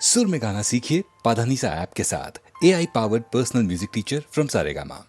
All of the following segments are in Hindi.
सुर में गाना सीखिए पाधानीसा ऐप के साथ। AI powered personal music teacher from Saregama.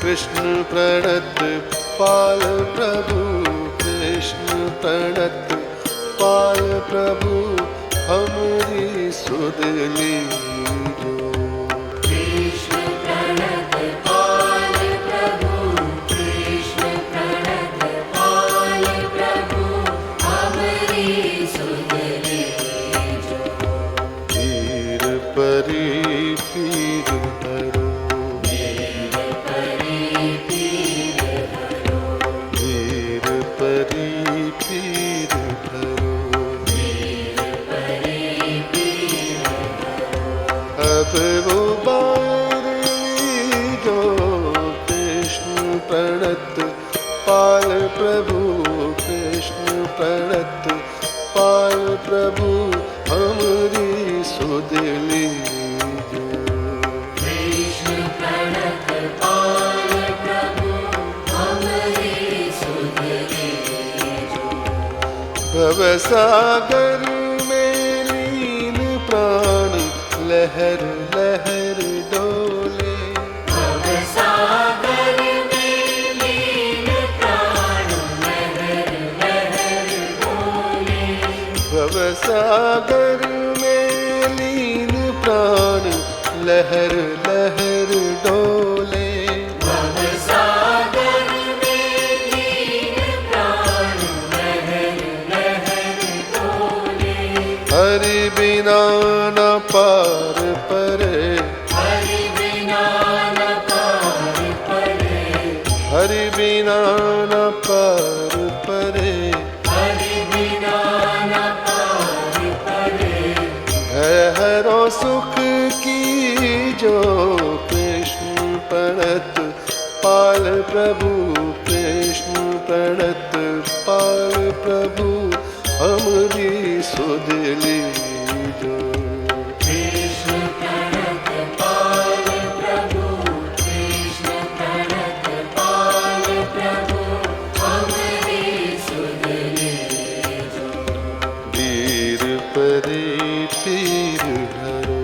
Krishna प्रणत पाल प्रभु, कृष्ण प्रणत पाल प्रभु, हमरी सुध लीजो। कृष्ण प्रणत पाल प्रभु, कृष्ण प्रणत पाल प्रभु, हमरी सुध लीजो। पीर परी पीर हरो, अब वो बार लीजो। कृष्ण प्रणत पाल प्रभु, कृष्ण प्रणत पाल प्रभु, हमरी सुध लीजो। कृष्ण प्रणत पाल प्रभु, हमरी सुध लीजो। भवसागर में लीन प्राण लहर लहर डोले, भवसागर में लीन प्राण लहर लहर डोले। भवसागर में लीन प्राण लहर लहर डोले। भवसागर में लीन प्राण लहर लहर डोले। हरि बिना न पार परे, हरि बिना न पार परे, हरि बिना न पार परे। हरि बिना न पार परे। है हरो सुख की जो, कृष्ण प्रणत पाल प्रभु, कृष्ण प्रणत पाल प्रभु, हमरी सुध लीजो। कृष्ण प्रणत पाल प्रभु, कृष्ण प्रणत पाल प्रभु, हमरी सुध लीजो। वीर परी पीर हरो,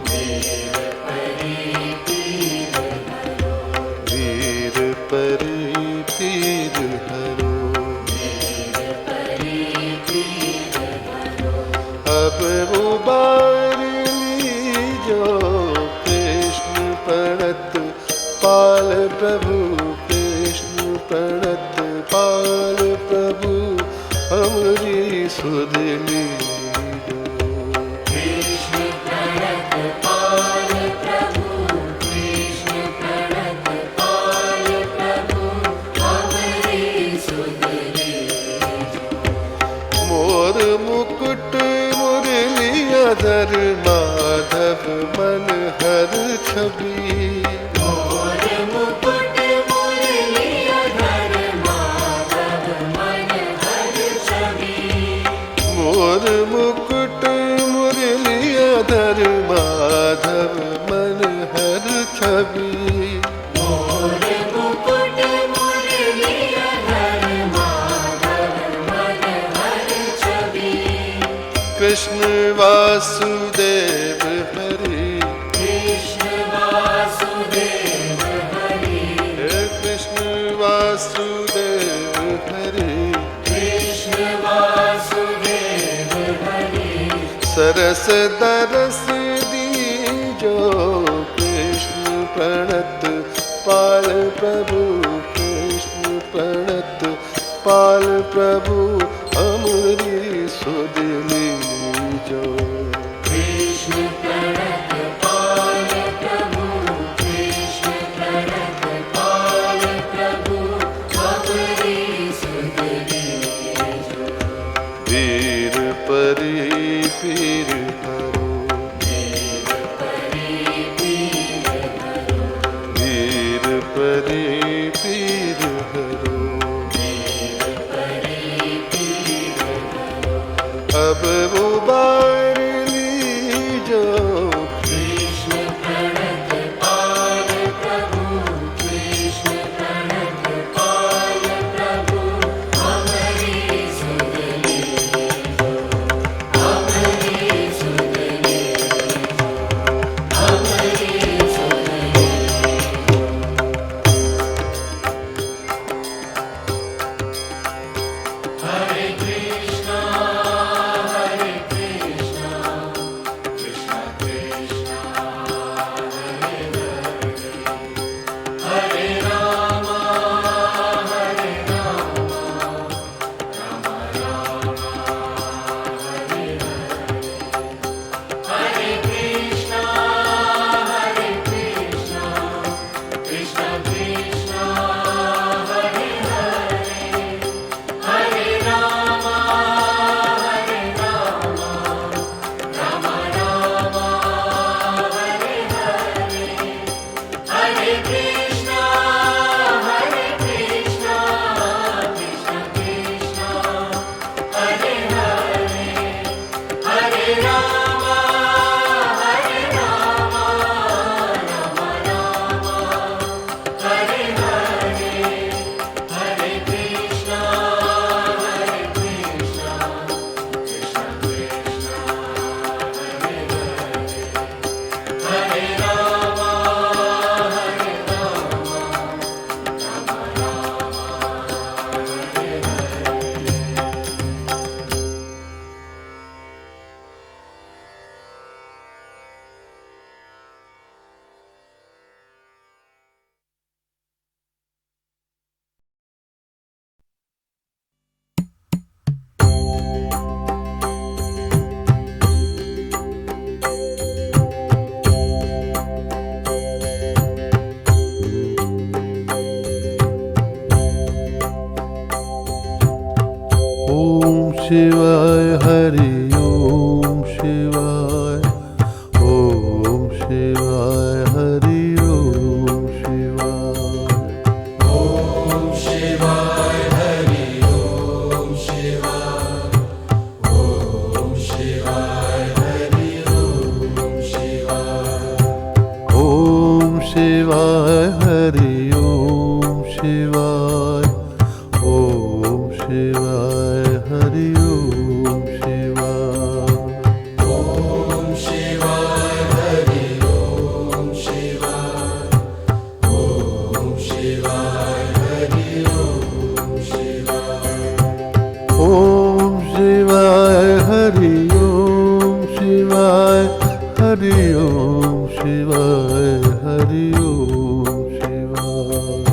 वीर परी पीर हरो, वीर परी पीर हरो। वीर परी पीर हरो। अब वो बार लीजो। कृष्ण प्रणत पाल प्रभु, कृष्ण प्रणत पाल प्रभु, हमरी सुध लीजो। कृष्ण प्रणत पाल प्रभु, कृष्ण प्रणत पाल प्रभु, हमरी सुध लीजो। मोर मुकुट मुरलियाधर, माधव मन हर छवि। मोर मुकुट मुरलियाधर, माधव मन हर छवि। मोर मुकुट मुरलियाधर, माधव मन हर छवि। मोर मुकुट मुरलियाधर, माधव मन हर छवि। कृष्ण वासुदेव हरि, कृष्ण वासुदेव हरि, कृष्ण वासुदेव हरि। कृष्ण वासुदेव हरि। सरस दरस दीजो, कृष्ण प्रणत प्रणत पाल प्रभु कृष्ण प्रणत पाल प्रभु हमरी सुध लीजो कृष्ण प्रणत पाल प्रभु कृष्ण प्रणत पाल प्रभु हमरी सुध लीजो वीर परी पीर हरो वीर परी पीर हरो वीर परी पीर हरो वीर परी पीर हरो अब उबार लीजो कृष्ण प्रणत पाल प्रभु कृष्ण प्रणत पाल प्रभु हमरी सुध लीजो हमरी सुध लीजो हमरी सुध लीजो हरे कृष्णा कृष्णा कृष्णा हरे हरे हरे राम राम राम हरे हरे हरे कृष्णा कृष्णा कृष्णा हरे हरे हरे राम राम राम हरे हरे हरे कृष्णा कृष्णा कृष्णा हरे हरे हरे राम राम राम हरे हरे हरे कृष्णा कृष्णा कृष्णा हरे हरे हरे राम राम हरे हरे ओम शिवाय हरि ओम शिवाय ओम शिवाय हरि ओम शिवाय ओम शिवाय हरि ओम शिवाय ओम शिवाय हरि ओम शिवाय ओम शिवाय हरि ओम शिवाय ओम शिवाय हरि ओम शिवाय ओम शिवाय हरि ओम शिवाय ओम शिवाय हरि ओम शिवाय ओम शिवाय हरि ओम शिवाय हरि ओम शिवाय हरि ओम शिवाय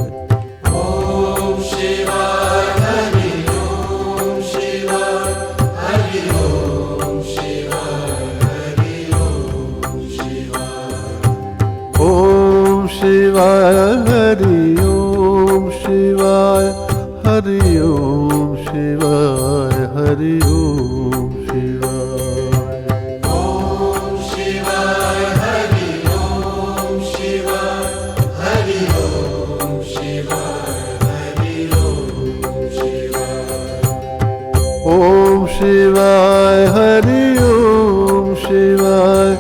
ओम शिवाय हरि ओम शिवाय हरि ओम शिवाय हरि ओम शिवाय ओम शिवाय हरि ओम शिवाय हरि ओम शिवाय हरि ओम शिवाय ओम शिवाय हरि ओम शिवाय हरि ओम शिवाय हरि ओम शिवाय ओम शिवाय हरि ओम शिवाय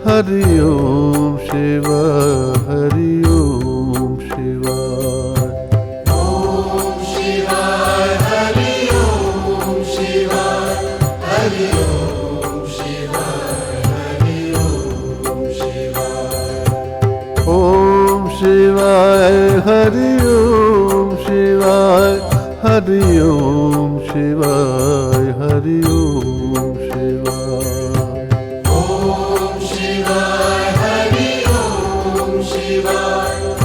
हरि ओम शिवाय हरि ओम शिवाय ओम शिवाय हरि ओम शिवाय हरि ओम शिवाय हरि ओम शिवाय ओम शिवाय हरि ओम शिवाय हरि ओम शिवाय हरि ओम शिवाय ओम शिवाय हरि ओम शिवाय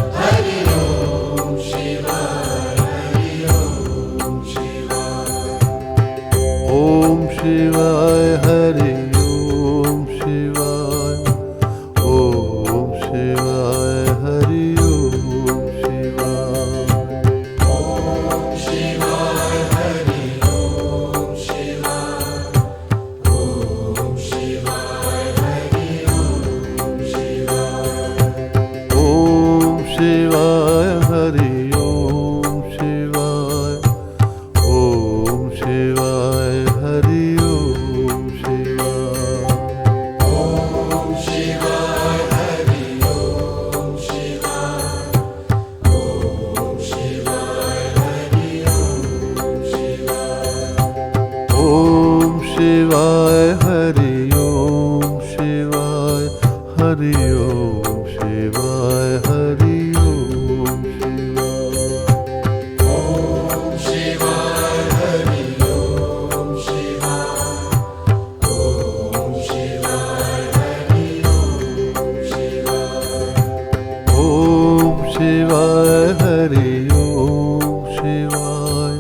ओम शिवाय हरि ओम शिवाय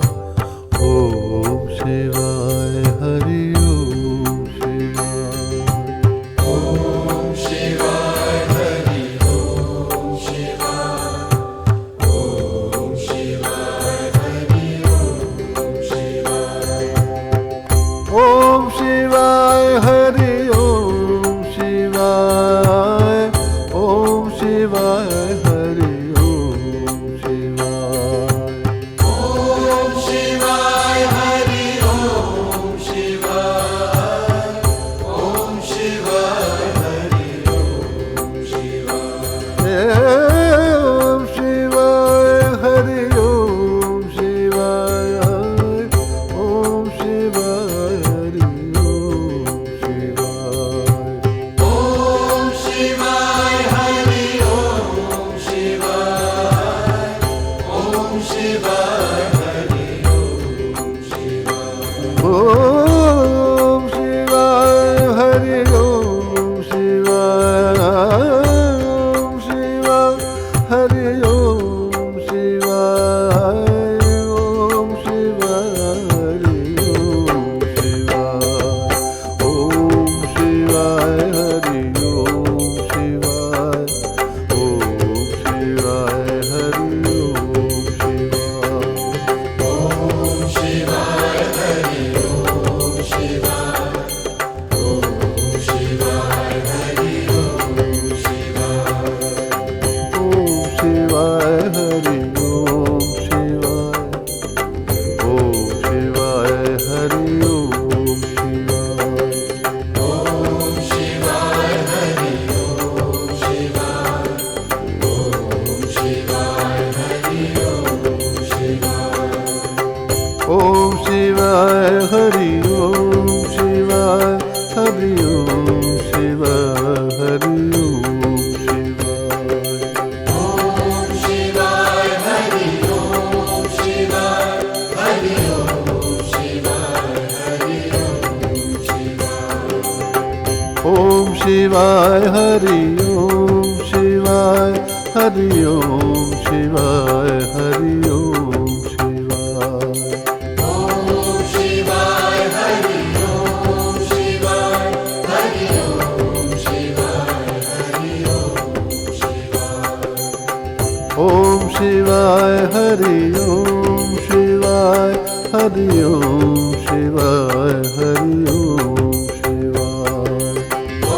ओम शिवाय हरि ओम शिवाय ओम शिवाय हरि ओम शिवाय ओम शिवाय हरि ओम शिवाय Om Shivaya Hari Om Shivaya Om Shivaya Hari Om Shivaya ओम शिवाय हरि ओम शिवाय ओम शिवाय हरि ओम शिवाय Om Shivaya Hari Om Shivaya Om Shivaya Hari Om Shivaya ओम शिवाय हरि ओम शिवाय ओम शिवाय हरि ओम शिवाय ओम शिवाय हरि ओम शिवाय ओम शिवाय हरि ओम शिवाय ओम शिवाय हरि ओम शिवाय Om Shivaya Hari Om Shivaya Om Shivaya Hari Om Shivaya ओम शिवाय हरि ओम शिवाय ओम शिवाय हरि ओम शिवाय Om Shivaya Hari Om Shivaya Om Shivaya Hari Om Shivaya ओम शिवाय हरि ओम शिवाय हरि ओम शिवाय हरि ओम शिवाय Om Shivaya Hari Om Shivaya Hari Om Shivaya Hari Om Shivaya ओम शिवाय हरि ओम शिवाय हरि ओम शिवाय हरि ओम शिवाय Om Shivaya Hari Om Shivaya Hari Om Shivaya Hari Om Shivaya ओम शिवाय हरि ओम शिवाय हरि ओम शिवाय हरि ओम शिवाय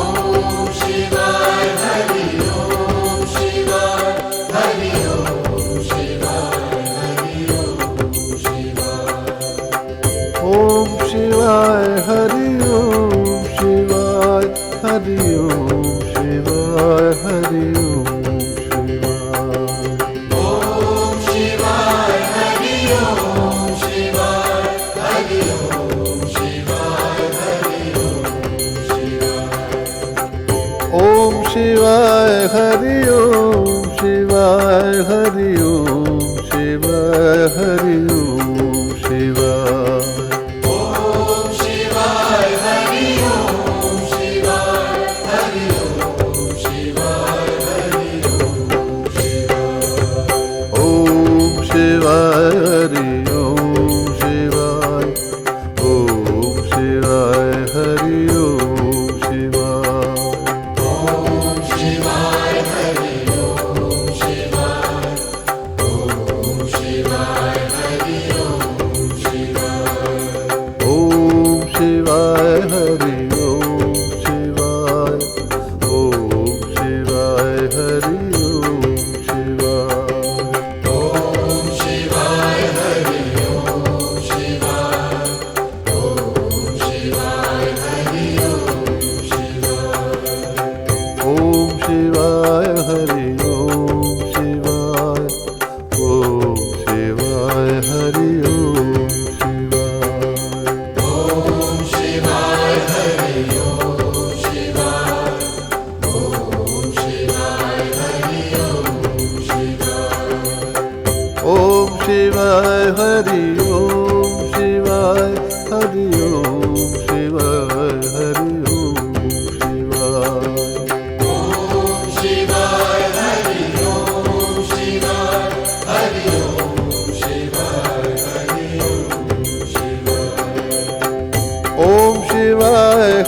Om Shivaya Hari Om Shivaya Hari Om Shivaya Hari Om Shivaya ओम शिवाय हरि ओम शिवाय हरि ओम शिवाय हरि ओम शिवाय Om Shivaya Hari Om Shivaya Hari Om Shivaya Hari Om Shivaya ओम शिवाय हरि ओम शिवाय हरि ओम शिवाय हरि ओम शिवाय Om Shivaya Hari Om Shivaya Hari Om Shivaya Hari Om Shivaya ओम शिवाय हरि ओम शिवाय ओम शिवाय हरि ओम शिवाय Om Shivaya Hari Om Shivaya Om Shivaya Hari Om Shivaya ओम शिवाय हरि ओम शिवाय ओम शिवाय हरि ओम शिवाय Om Shivaya Hari Om Shivaya Om Shivaya Hari Om Shivaya ओम शिवाय हरि ओम शिवाय ओम शिवाय हरि ओम शिवाय Om Shivaya Hari Om Shivaya Om Shivaya Hari Om Shivaya ओम शिवाय हरि ओम शिवाय हरि ओम शिवाय हरि ओम शिवाय Om Shivaya Hari Om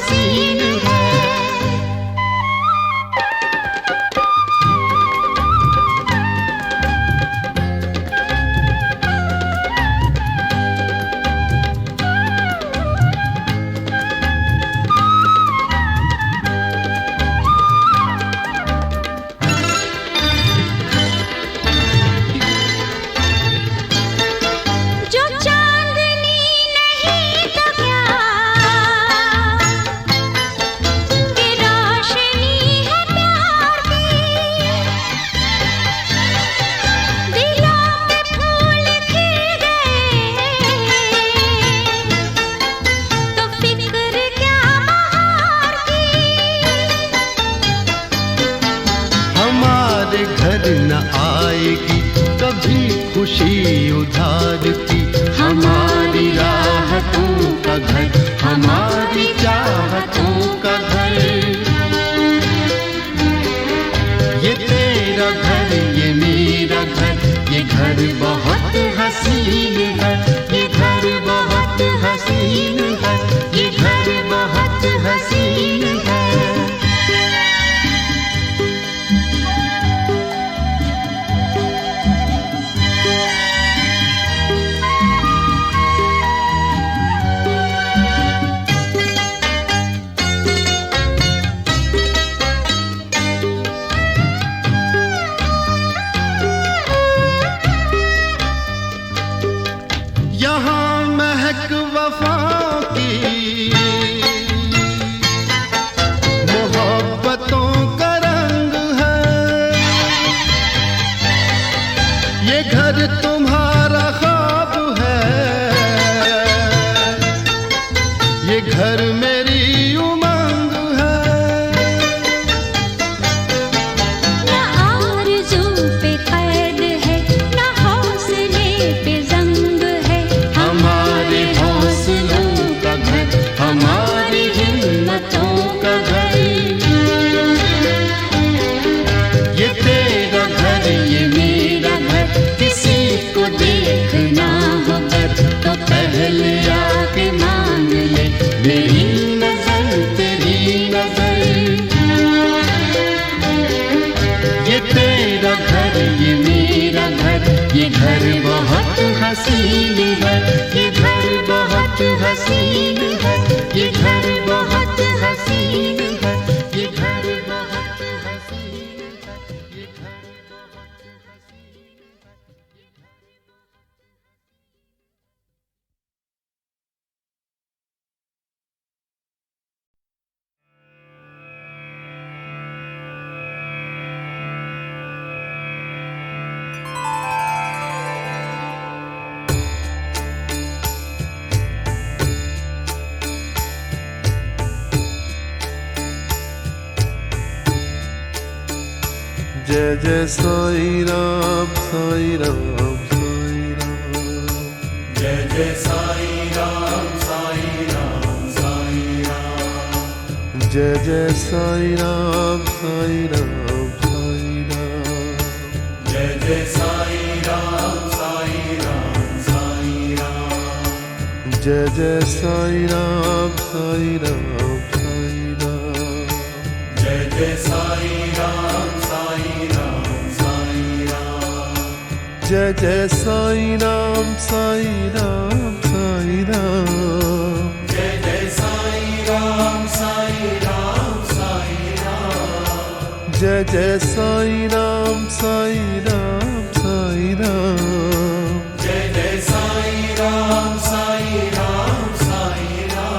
हसीन है। जो चांदनी नहीं तो क्या कि रोशनी है प्यार की। दिलों पे फूल खिल गए तो फिक्र क्या बहार की। हमारे घर न आएगी कभी खुशी उधार की। हमारी राहतों का घर, हमारी चाहतों का घर। ये तेरा घर, ये मेरा घर, ये घर बहुत हसीन है। ये घर बहुत हसीन है, ये घर बहुत हसीन है। यहाँ महक वफा की मोहब्बतों का रंग है। ये घर तुम्हारा ख्वाब है, ये घर मेरी उमंग है। न आरज़ू पे कैद है, न हौसले पे जंग है। हमारे हौसलों का घर, हमारी हिम्मतों का घर। ये तेरा घर, ये मेरा घर, किसी को देखना हो घर तो पहले आके मान ले मेरी नजर तेरी नजर। ये तेरा घर, ये मेरा घर, ये घर बहुत हसीन है। ये घर बहुत हसीन है, ये घर बहुत हसीन है, ये घर बहुत हसीन है, ये घर बहुत हसीन है। जय जय साईं राम साईं राम साईं राम। जय जय साईं राम साईं राम साईं राम। जय जय साईं राम साईं राम साईं राम। जय जय साईं राम साईं राम साईं राम। जय जय साईं राम साईं राम साईं राम। जय जय साईं राम साईं राम साईं राम। जय जय साईं राम साईं राम साईं राम। जय जय साईं राम साईं राम साईं राम। जय जय साईं राम साईं राम साईं राम। जय जय साईं राम साईं राम साईं राम।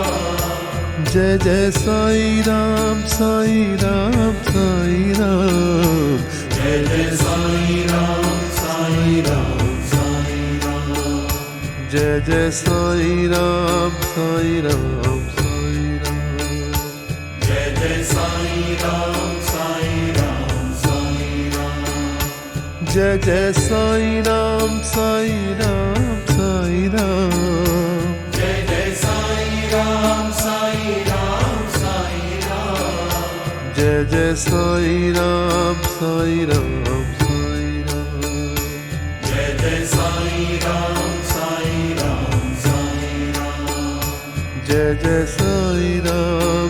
जय जय साईं राम साईं राम साईं राम। जय जय साईं राम साईं राम साईं राम। जय जय साईं राम साईं राम साईं राम। जय जय साईं राम साईं राम साईं राम। जय जय साईं राम साईं राम साईं राम। जय जय साईं राम साईं राम साईं राम। जय जय साईं राम साईं राम साईं राम। जय जय साईं राम साईं राम साईं राम। जय जय साईं राम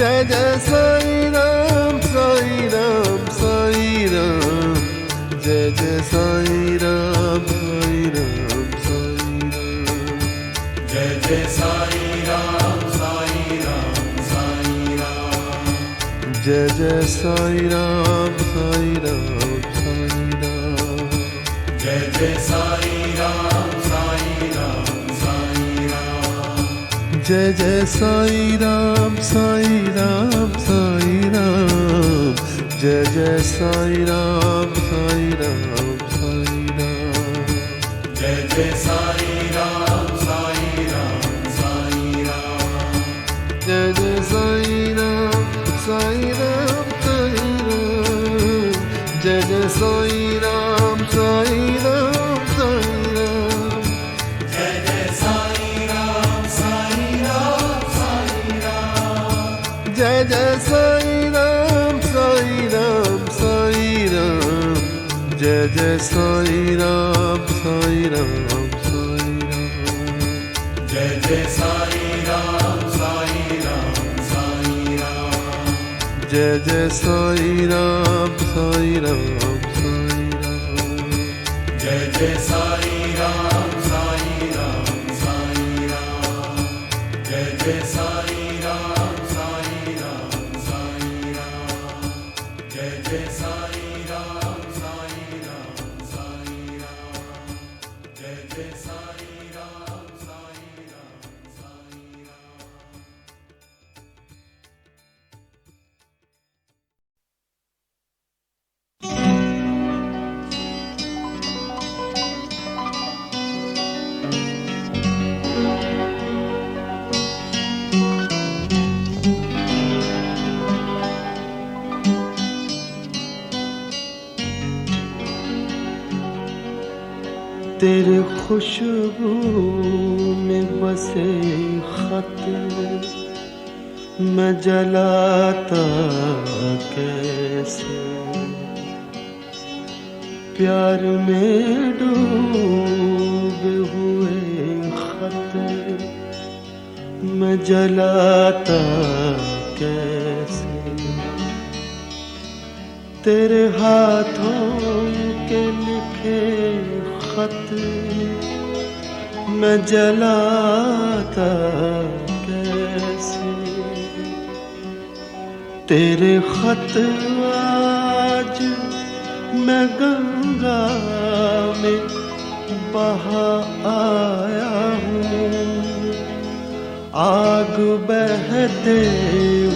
जय जय साई राम साई राम साई राम जय जय साई राम साई राम साई राम जय जय साई राम साई राम साई राम जय जय साई राम साई राम साई राम जय जय साई राम साई राम साई राम जय जय साई राम साई राम साई राम जय जय साई राम साई राम साई राम जय जय साई राम साई राम साई राम जय जय साई राम साई राम साई राम जय जय साई राम साई राम साई राम जय जय साई राम साई राम साई राम जय जय साई राम साई राम साई राम जय जय साई राम साई राम साई राम जय जय साई राम साई राम साई राम जय जय साई राम साई राम साई राम जय जय साई राम साई राम साई राम जय जय साई राम साई राम साई राम जय जय साई राम साई राम साई राम जय जय साई राम साई राम साई राम तेरे खुशबू में बसे खत मैं जलाता कैसे प्यार में डूबे हुए खत मैं जलाता कैसे तेरे हाथों के लिखे खत मैं जलाता कैसे तेरे खत आज मैं गंगा में बहा आया हूँ आग बहते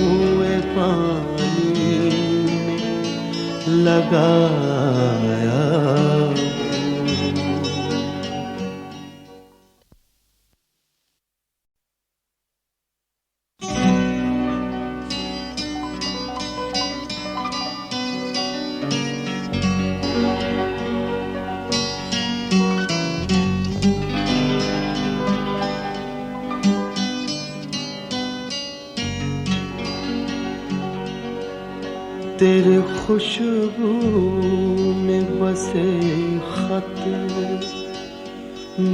हुए पानी में लगाया तेरे खुशबू में बसे खत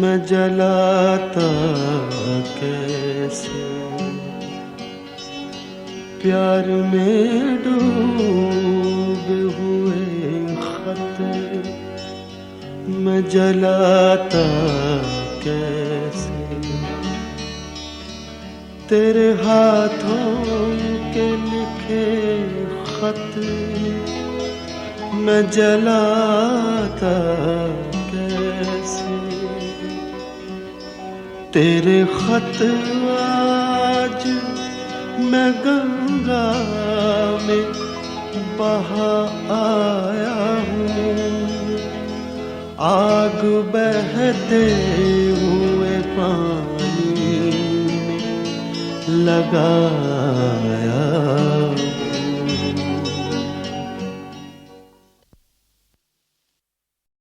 मैं जलाता कैसे प्यार में डूबे हुए खत मैं जलाता कैसे तेरे हाथों के लिखे खत मैं जलाता कैसे तेरे खत आज मैं गंगा में बहा आया हूँ आग बहते हुए पानी में लगाया